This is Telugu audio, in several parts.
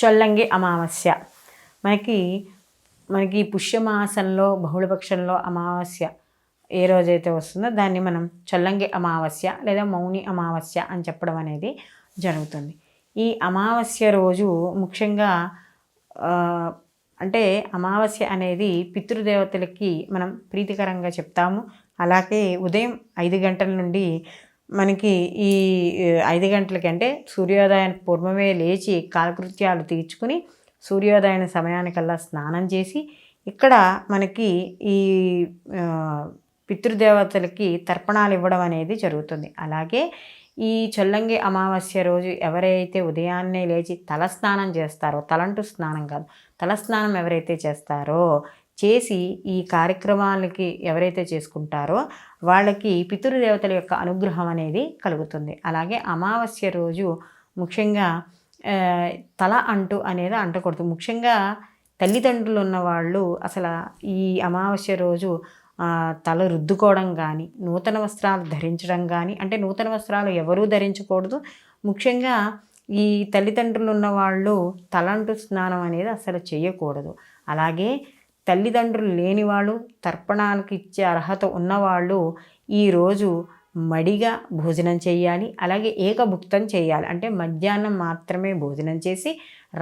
చొల్లంగి అమావాస్య మనకి మనకి పుష్యమాసంలో బహుళపక్షంలో అమావాస్య ఏ రోజైతే వస్తుందో దాన్ని మనం చొల్లంగి అమావాస్య లేదా మౌని అమావాస్య అని చెప్పడం అనేది జరుగుతుంది. ఈ అమావాస్య రోజు ముఖ్యంగా అంటే అమావాస్య అనేది పితృదేవతలకి మనం ప్రీతికరంగా చెప్తాము. అలాగే ఉదయం 5 గంటల నుండి మనకి ఈ 5 గంటలకి అంటే సూర్యోదయానికి పూర్వమే లేచి కాలకృత్యాలు తీర్చుకుని సూర్యోదయం సమయానికల్లా స్నానం చేసి ఇక్కడ మనకి ఈ పితృదేవతలకి తర్పణాలు ఇవ్వడం అనేది జరుగుతుంది. అలాగే ఈ చొల్లంగి అమావాస్య రోజు ఎవరైతే ఉదయాన్నే లేచి తలస్నానం చేస్తారో, తలంటు స్నానం కాదు, తలస్నానం ఎవరైతే చేస్తారో చేసి ఈ కార్యక్రమాలకి ఎవరైతే చేసుకుంటారో వాళ్ళకి పితృదేవతల యొక్క అనుగ్రహం అనేది కలుగుతుంది. అలాగే అమావాస్య రోజు ముఖ్యంగా తల అంటు అనేది అంటకూడదు. ముఖ్యంగా తల్లిదండ్రులు ఉన్నవాళ్ళు అసలు ఈ అమావాస్య రోజు తల రుద్దుకోవడం కానీ, నూతన వస్త్రాలు ధరించడం కానీ, అంటే నూతన వస్త్రాలు ఎవరూ ధరించకూడదు. ముఖ్యంగా ఈ తల్లిదండ్రులు ఉన్నవాళ్ళు తలంటు స్నానం అనేది అసలు చేయకూడదు. అలాగే తల్లిదండ్రులు లేనివాళ్ళు, తర్పణానికి ఇచ్చే అర్హత ఉన్నవాళ్ళు ఈరోజు మడిగా భోజనం చేయాలి. అలాగే ఏకభుక్తం చేయాలి, అంటే మధ్యాహ్నం మాత్రమే భోజనం చేసి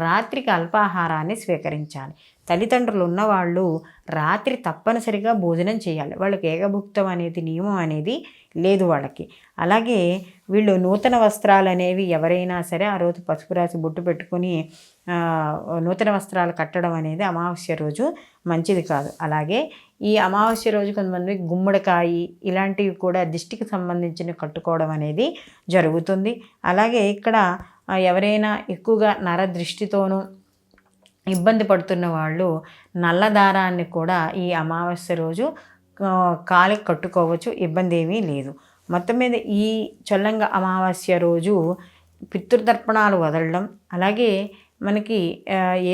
రాత్రికి అల్పాహారాన్ని స్వీకరించాలి. తల్లిదండ్రులు ఉన్నవాళ్ళు రాత్రి తప్పనిసరిగా భోజనం చేయాలి. వాళ్ళకి ఏకభుక్తం అనేది నియమం అనేది లేదు వాళ్ళకి. అలాగే వీళ్ళు నూతన వస్త్రాలు అనేవి ఎవరైనా సరే ఆ రోజు పసుపు రాసి బొట్టు పెట్టుకుని నూతన వస్త్రాలు కట్టడం అనేది అమావాస్య రోజు మంచిది కాదు. అలాగే ఈ అమావాస్య రోజు కొంతమంది గుమ్మడికాయ ఇలాంటివి కూడా దిష్టికి సంబంధించినవి కట్టుకోవడం అనేది జరుగుతుంది. అలాగే ఇక్కడ ఎవరైనా ఎక్కువగా నరదృష్టితోనూ ఇబ్బంది పడుతున్న వాళ్ళు నల్ల దారాన్ని కూడా ఈ అమావాస్య రోజు కాలికి కట్టుకోవచ్చు, ఇబ్బంది ఏమీ లేదు. మొత్తం మీద ఈ చొల్లంగి అమావాస్య రోజు పితృతర్పణాలు వదలడం, అలాగే మనకి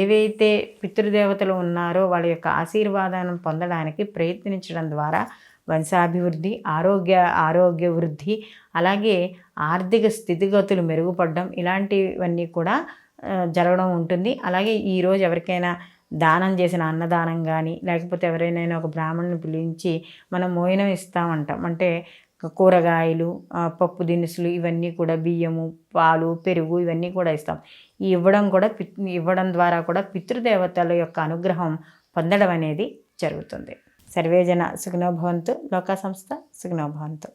ఏవైతే పితృదేవతలు ఉన్నారో వాళ్ళ యొక్క ఆశీర్వాదాన్ని పొందడానికి ప్రయత్నించడం ద్వారా వంశాభివృద్ధి, ఆరోగ్య వృద్ధి, అలాగే ఆర్థిక స్థితిగతులు మెరుగుపడడం ఇలాంటివన్నీ కూడా జరగడం ఉంటుంది. అలాగే ఈరోజు ఎవరికైనా దానం చేసిన అన్నదానం కానీ, లేకపోతే ఎవరైనా ఒక బ్రాహ్మణుని పిలిచి మనం మోయనం ఇస్తామంటాం, అంటే కూరగాయలు, పప్పు దినుసులు ఇవన్నీ కూడా, బియ్యము, పాలు, పెరుగు ఇవన్నీ కూడా ఇస్తాం. ఇవ్వడం ద్వారా కూడా పితృదేవతల యొక్క అనుగ్రహం పొందడం అనేది జరుగుతుంది. సర్వేజన సుఖినో భవంతు. లోకా సంస్థ సుఖినో భవంతు.